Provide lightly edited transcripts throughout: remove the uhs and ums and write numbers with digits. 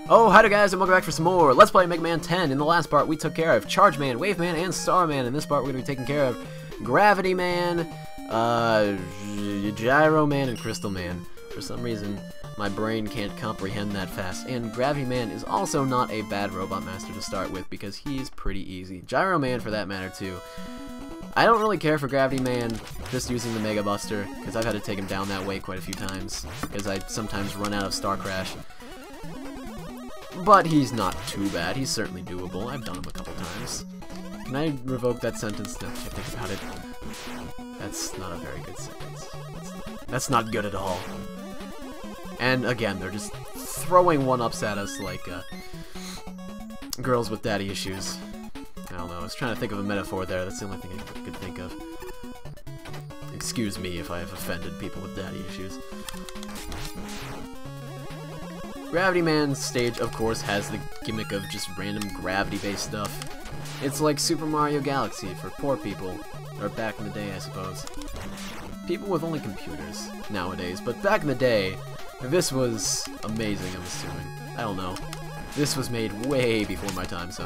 Oh, hi there guys, and welcome back for some more Let's Play Mega Man 10. In the last part, we took care of Charge Man, Wave Man, and Star Man. In this part, we're going to be taking care of Gravity Man, Gyro Man, and Crystal Man. For some reason, my brain can't comprehend that fast. And Gravity Man is also not a bad Robot Master to start with, because he's pretty easy. Gyro Man, for that matter, too. I don't really care for Gravity Man just using the Mega Buster, because I've had to take him down that way quite a few times, because I sometimes run out of Star Crash. But he's not too bad. He's certainly doable. I've done him a couple times. Can I revoke that sentence? Now that I think about it. That's not a very good sentence. That's not good at all. And again, they're just throwing one-ups at us like girls with daddy issues. I don't know. I was trying to think of a metaphor there. That's the only thing I could think of. Excuse me if I have offended people with daddy issues. Gravity Man's stage, of course, has the gimmick of just random gravity-based stuff. It's like Super Mario Galaxy for poor people, or back in the day, I suppose. People with only computers nowadays, but back in the day, this was amazing, I'm assuming. I don't know. This was made way before my time, so.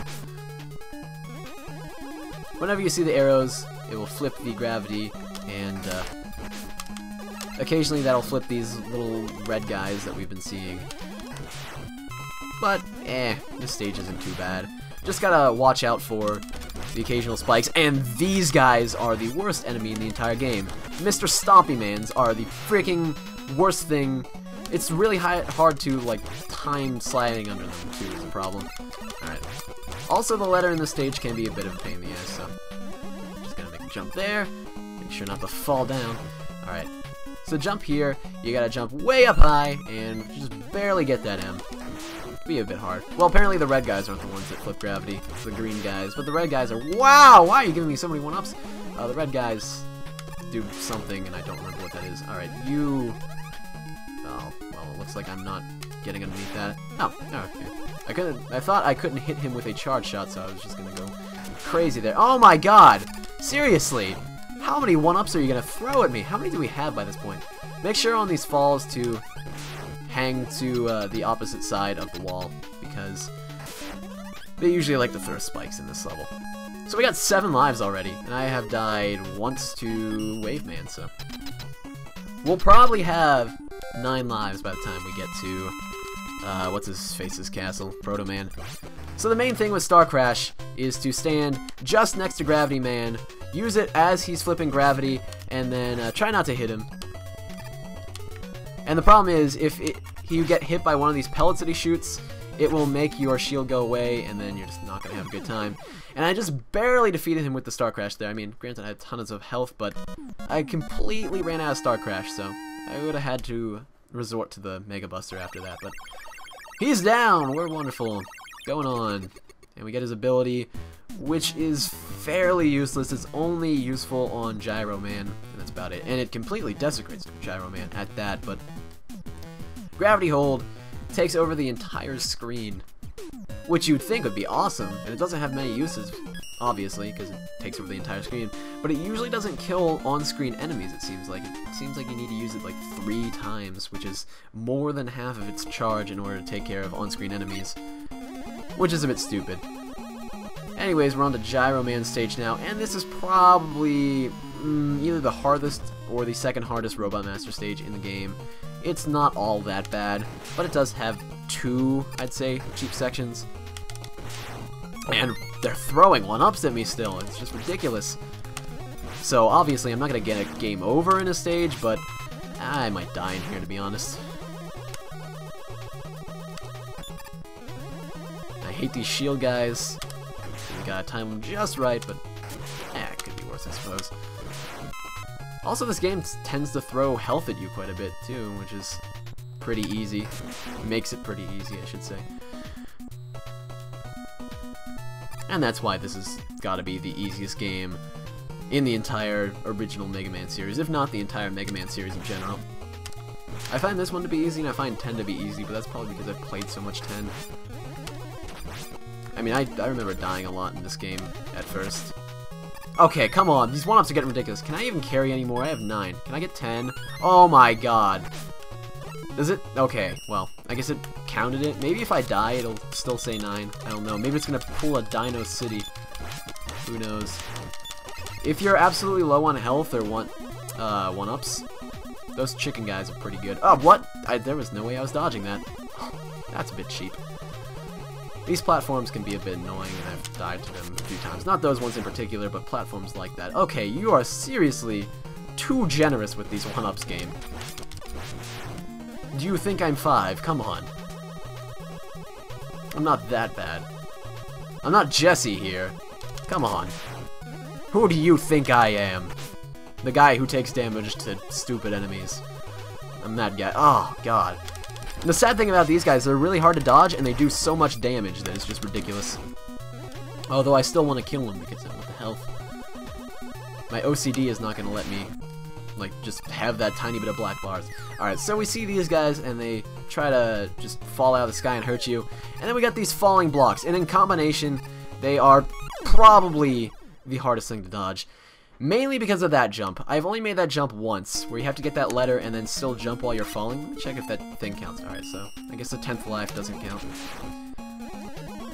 Whenever you see the arrows, it will flip the gravity, and occasionally that'll flip these little red guys that we've been seeing. But, this stage isn't too bad. Just gotta watch out for the occasional spikes, and these guys are the worst enemy in the entire game. Mr. Stompy Mans are the freaking worst thing. It's really hard to, like, time sliding under them, too, is the problem. Alright. Also, the letter in the stage can be a bit of a pain in the ass, so just gotta make a jump there. Make sure not to fall down. Alright. So jump here, you gotta jump way up high, and just barely get that M. Be a bit hard. Well, apparently the red guys aren't the ones that flip gravity. It's the green guys. But the red guys are... Wow! Why are you giving me so many one-ups? The red guys do something, and I don't remember what that is. Alright, you... Oh, well, it looks like I'm not getting underneath that. Oh, okay. I thought I couldn't hit him with a charge shot, so I was just gonna go crazy there. Oh my god! Seriously! How many one-ups are you gonna throw at me? How many do we have by this point? Make sure on these falls to hang to the opposite side of the wall, because they usually like to throw spikes in this level. So we got 7 lives already, and I have died once to Wave Man, so we'll probably have 9 lives by the time we get to what's his face's castle, Proto Man. So the main thing with Star Crash is to stand just next to Gravity Man, use it as he's flipping gravity, and then try not to hit him. And the problem is, if you get hit by one of these pellets that he shoots, it will make your shield go away, and then you're just not going to have a good time. And I just barely defeated him with the Star Crash there. I mean, granted I had tons of health, but I completely ran out of Star Crash, so I would have had to resort to the Mega Buster after that. But he's down! We're wonderful. Going on. And we get his ability, which is fairly useless. It's only useful on Gyro Man, and that's about it. And it completely desecrates Gyro Man at that, but Gravity Hold takes over the entire screen, which you'd think would be awesome, and it doesn't have many uses, obviously, because it takes over the entire screen, but it usually doesn't kill on-screen enemies, it seems like. It seems like you need to use it like 3 times, which is more than half of its charge in order to take care of on-screen enemies, which is a bit stupid. Anyways, we're on to Gyro Man stage now, and this is probably either the hardest or the second hardest Robot Master stage in the game. It's not all that bad, but it does have 2, I'd say, cheap sections. And they're throwing one-ups at me still. It's just ridiculous. So obviously I'm not going to get a game over in a stage, but I might die in here, to be honest. I hate these shield guys. You gotta time them just right, but it could be worse, I suppose. Also, this game tends to throw health at you quite a bit, too, which is pretty easy. Makes it pretty easy, I should say. And that's why this has gotta be the easiest game in the entire original Mega Man series, if not the entire Mega Man series in general. I find this one to be easy, and I find 10 to be easy, but that's probably because I've played so much 10. I mean, I remember dying a lot in this game at first. Okay, come on. These one-ups are getting ridiculous. Can I even carry anymore? I have 9. Can I get 10? Oh my god. Does it? Okay, well, I guess it counted it. Maybe if I die, it'll still say 9. I don't know. Maybe it's gonna pull a Dino City. Who knows? If you're absolutely low on health or want 1-ups, those chicken guys are pretty good. Oh, what? There was no way I was dodging that. That's a bit cheap. These platforms can be a bit annoying, and I've died to them a few times. Not those ones in particular, but platforms like that. Okay, you are seriously too generous with these 1-ups game. Do you think I'm 5? Come on. I'm not that bad. I'm not Jesse here. Come on. Who do you think I am? The guy who takes damage to stupid enemies. I'm that guy. Oh, God. And the sad thing about these guys, they're really hard to dodge, and they do so much damage that it's just ridiculous. Although I still want to kill them because of the health. My OCD is not going to let me, like, just have that tiny bit of black bars. Alright, so we see these guys, and they try to just fall out of the sky and hurt you. And then we got these falling blocks, and in combination, they are probably the hardest thing to dodge. Mainly because of that jump. I've only made that jump once, where you have to get that letter and then still jump while you're falling. Let me check if that thing counts. Alright, so I guess the 10th life doesn't count.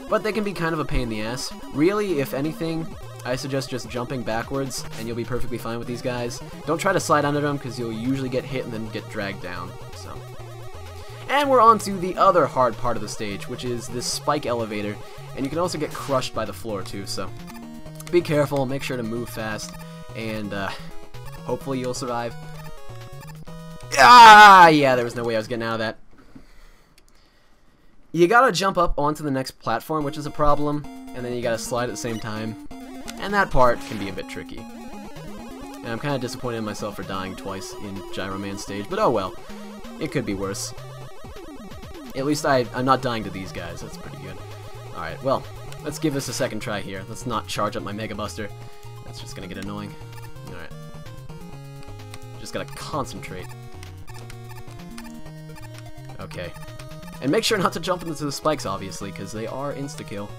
But they can be kind of a pain in the ass. Really, if anything, I suggest just jumping backwards, and you'll be perfectly fine with these guys. Don't try to slide under them, because you'll usually get hit and then get dragged down. So. And we're on to the other hard part of the stage, which is this spike elevator. And you can also get crushed by the floor, too, so be careful, make sure to move fast. And hopefully you'll survive. Ah, yeah, there was no way I was getting out of that. You gotta jump up onto the next platform, which is a problem, and then you gotta slide at the same time. And that part can be a bit tricky. And I'm kind of disappointed in myself for dying twice in Gyro Man stage, but oh well. It could be worse. At least I'm not dying to these guys, that's pretty good. Alright, well, let's give this a second try here. Let's not charge up my Mega Buster. That's just gonna get annoying. Alright. Just gotta concentrate. Okay. And make sure not to jump into the spikes, obviously, because they are insta-kill.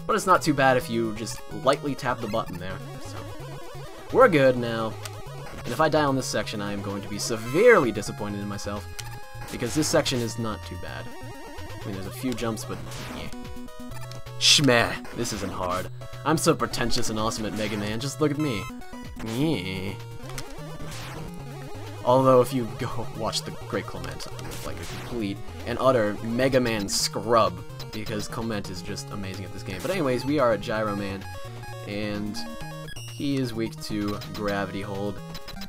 But it's not too bad if you just lightly tap the button there. So, we're good now. And if I die on this section, I am going to be severely disappointed in myself. Because this section is not too bad. I mean, there's a few jumps, but yeah. Shmeh, this isn't hard. I'm so pretentious and awesome at Mega Man, just look at me. Yeah. Although if you go watch the Great Clement, I'm like a complete and utter Mega Man scrub, because Clement is just amazing at this game. But anyways, we are at Gyro Man, and he is weak to Gravity Hold,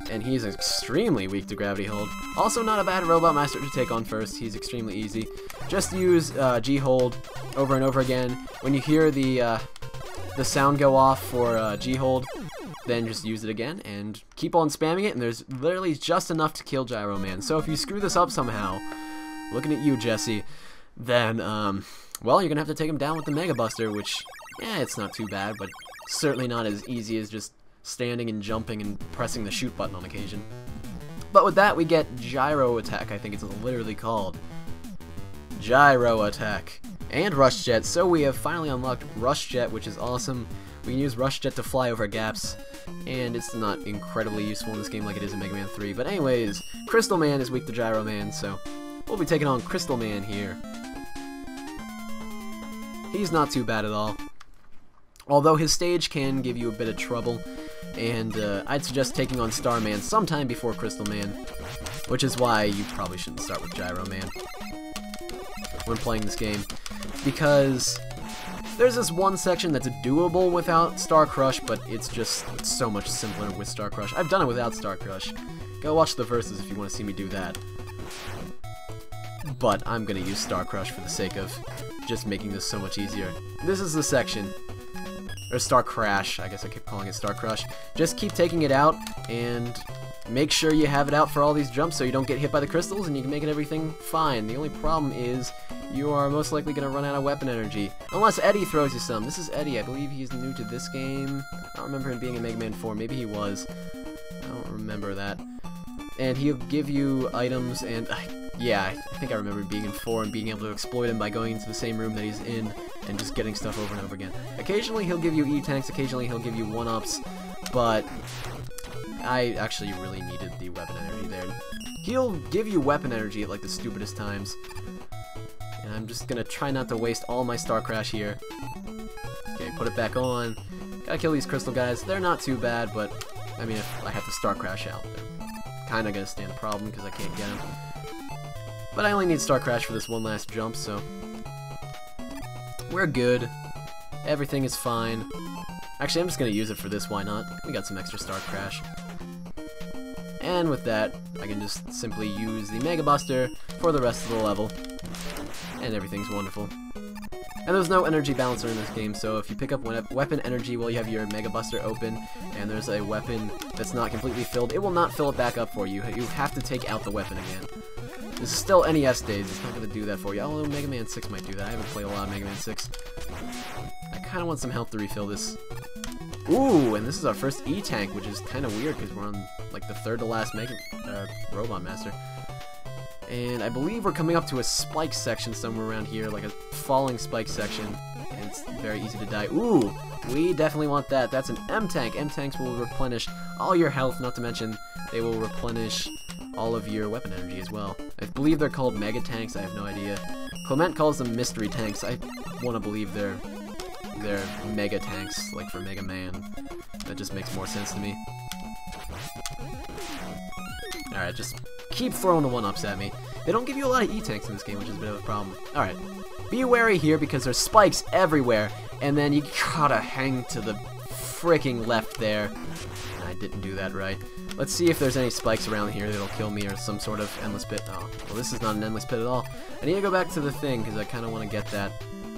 and he's extremely weak to Gravity Hold. Also not a bad Robot Master to take on first, he's extremely easy. Just use G-Hold over and over again. When you hear the sound go off for G-Hold, then just use it again and keep on spamming it, and there's literally just enough to kill Gyro Man. So if you screw this up somehow, looking at you, Jesse, then, well, you're gonna have to take him down with the Mega Buster, which, yeah, it's not too bad, but certainly not as easy as just standing and jumping and pressing the shoot button on occasion. But with that, we get Gyro Attack, I think it's literally called. Gyro Attack. And Rush Jet, so we have finally unlocked Rush Jet, which is awesome. We can use Rush Jet to fly over gaps, and it's not incredibly useful in this game like it is in Mega Man 3. But anyways, Crystal Man is weak to Gyro Man, so we'll be taking on Crystal Man here. He's not too bad at all. Although his stage can give you a bit of trouble, and I'd suggest taking on Starman sometime before Crystal Man, which is why you probably shouldn't start with Gyro Man when playing this game, because there's this one section that's doable without Star Crush, but it's so much simpler with Star Crush. I've done it without Star Crush. Go watch the verses if you want to see me do that. But I'm gonna use Star Crush for the sake of just making this so much easier. This is the section, or Star Crash, I guess I keep calling it Star Crush. Just keep taking it out, and make sure you have it out for all these jumps so you don't get hit by the crystals, and you can make everything fine. The only problem is you are most likely going to run out of weapon energy. Unless Eddie throws you some. This is Eddie. I believe he's new to this game. I don't remember him being in Mega Man 4. Maybe he was. I don't remember that. And he'll give you items, and yeah, I think I remember being in 4 and being able to exploit him by going into the same room that he's in and just getting stuff over and over again. Occasionally he'll give you E-Tanks, occasionally he'll give you 1-ups, but I actually really needed the weapon energy there. He'll give you weapon energy at like the stupidest times, I'm just gonna try not to waste all my Star Crash here. Okay, put it back on. Gotta kill these crystal guys. They're not too bad, but I mean, if I have to Star Crash out, they're kinda gonna stand a problem because I can't get them. But I only need Star Crash for this one last jump, so we're good. Everything is fine. Actually, I'm just gonna use it for this, why not? We got some extra Star Crash. And with that, I can just simply use the Mega Buster for the rest of the level. And everything's wonderful. And there's no energy balancer in this game, so if you pick up weapon energy while you have your Mega Buster open, and there's a weapon that's not completely filled, it will not fill it back up for you. You have to take out the weapon again. This is still NES days, it's not going to do that for you, although Mega Man 6 might do that. I haven't played a lot of Mega Man 6. I kind of want some health to refill this. Ooh, and this is our first E-Tank, which is kind of weird because we're on like the third to last Robot Master. And I believe we're coming up to a spike section somewhere around here, like a falling spike section, and it's very easy to die. Ooh, we definitely want that. That's an M-Tank. M-Tanks will replenish all your health, not to mention they will replenish all of your weapon energy as well. I believe they're called Mega Tanks, I have no idea. Clement calls them Mystery Tanks. I want to believe they're Mega Tanks, like for Mega Man. That just makes more sense to me. Alright, just keep throwing the 1-ups at me. They don't give you a lot of E-Tanks in this game, which is a bit of a problem. Alright, be wary here because there's spikes everywhere, and then you gotta hang to the freaking left there. I didn't do that right. Let's see if there's any spikes around here that'll kill me or some sort of endless pit. Oh, well this is not an endless pit at all. I need to go back to the thing because I kind of want to get that.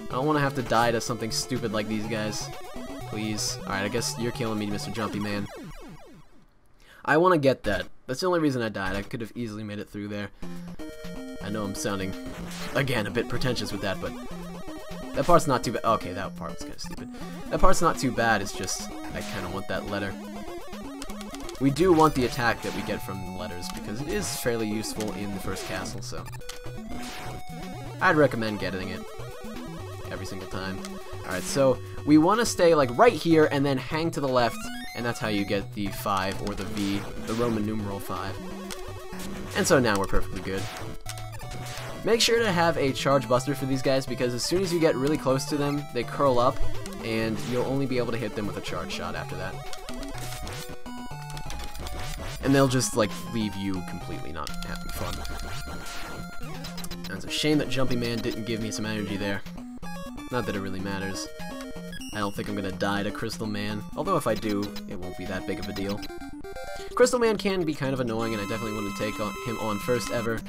I don't want to have to die to something stupid like these guys. Please. Alright, I guess you're killing me, Mr. Jumpy Man. I want to get that. That's the only reason I died. I could have easily made it through there. I know I'm sounding, again, a bit pretentious with that, but that part's not too bad. Okay, that part was kind of stupid. That part's not too bad, it's just I kind of want that letter. We do want the attack that we get from the letters, because it is fairly useful in the first castle, so I'd recommend getting it every single time. Alright, so we want to stay like right here and then hang to the left, and that's how you get the 5 or the V, the Roman numeral 5. And so now we're perfectly good. Make sure to have a charge buster for these guys because as soon as you get really close to them, they curl up and you'll only be able to hit them with a charge shot after that. And they'll just like leave you completely not having fun. And it's a shame that Jumpy Man didn't give me some energy there. Not that it really matters. I don't think I'm gonna die to Crystal Man, although if I do, it won't be that big of a deal. Crystal Man can be kind of annoying, and I definitely wouldn't take him on first ever.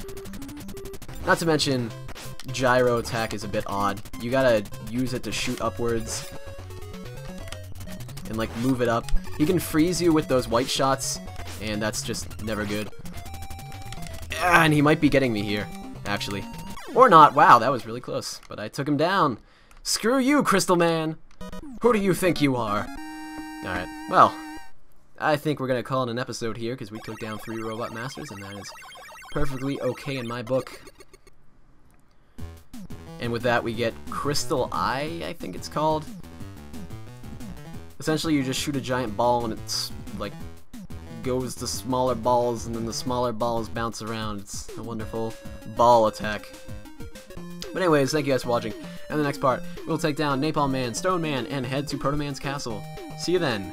Not to mention, gyro attack is a bit odd. You gotta use it to shoot upwards and like move it up. He can freeze you with those white shots, and that's just never good. And he might be getting me here, actually. Or not. Wow, that was really close, but I took him down. Screw you, Crystal Man! Who do you think you are? Alright, well, I think we're gonna call it an episode here, because we took down 3 Robot Masters, and that is perfectly okay in my book. And with that, we get Crystal Eye, I think it's called. Essentially, you just shoot a giant ball, and it's, like, goes to smaller balls, and then the smaller balls bounce around. It's a wonderful ball attack. But anyways, thank you guys for watching. In the next part, we'll take down Napalm Man, Stone Man, and head to Proto Man's castle. See you then.